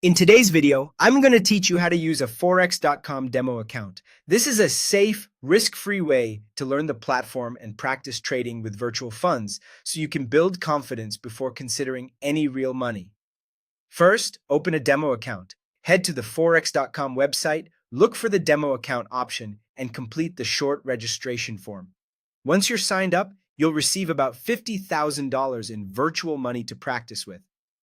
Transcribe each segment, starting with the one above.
In today's video, I'm going to teach you how to use a Forex.com demo account. This is a safe, risk-free way to learn the platform and practice trading with virtual funds so you can build confidence before considering any real money. First, open a demo account. Head to the Forex.com website, look for the demo account option, and complete the short registration form. Once you're signed up, you'll receive about $50,000 in virtual money to practice with.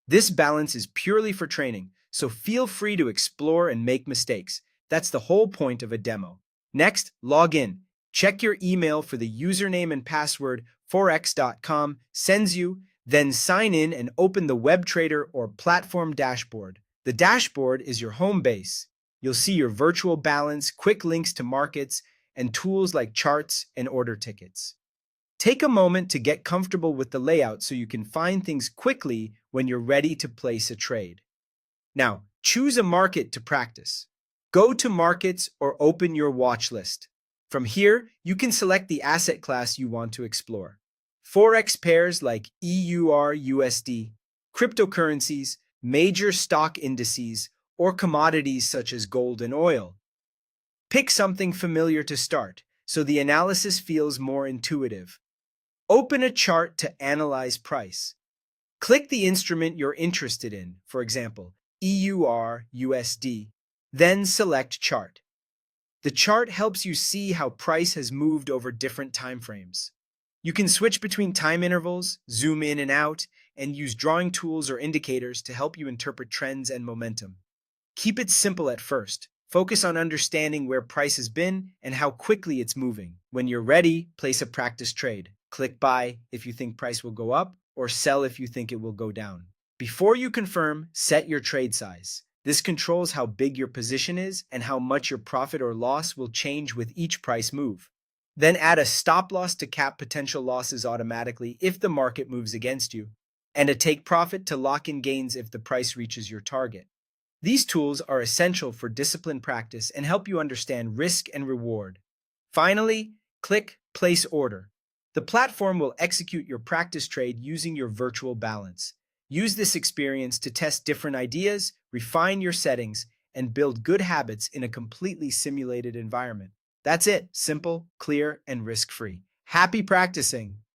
This balance is purely for training, so feel free to explore and make mistakes. That's the whole point of a demo. Next, log in. Check your email for the username and password Forex.com sends you, then sign in and open the web trader or platform dashboard. The dashboard is your home base. You'll see your virtual balance, quick links to markets, and tools like charts and order tickets. Take a moment to get comfortable with the layout so you can find things quickly when you're ready to place a trade. Now, choose a market to practice. Go to Markets or open your watch list. From here, you can select the asset class you want to explore. Forex pairs like EUR/USD, cryptocurrencies, major stock indices, or commodities such as gold and oil. Pick something familiar to start, so the analysis feels more intuitive. Open a chart to analyze price. Click the instrument you're interested in, for example, EUR/USD, then select Chart. The chart helps you see how price has moved over different time frames. You can switch between time intervals, zoom in and out, and use drawing tools or indicators to help you interpret trends and momentum. Keep it simple at first. Focus on understanding where price has been and how quickly it's moving. When you're ready, place a practice trade. Click buy if you think price will go up, or sell if you think it will go down. Before you confirm, set your trade size. This controls how big your position is and how much your profit or loss will change with each price move. Then add a stop loss to cap potential losses automatically if the market moves against you, and a take profit to lock in gains if the price reaches your target. These tools are essential for disciplined practice and help you understand risk and reward. Finally, click Place Order. The platform will execute your practice trade using your virtual balance. Use this experience to test different ideas, refine your settings, and build good habits in a completely simulated environment. That's it. Simple, clear, and risk-free. Happy practicing!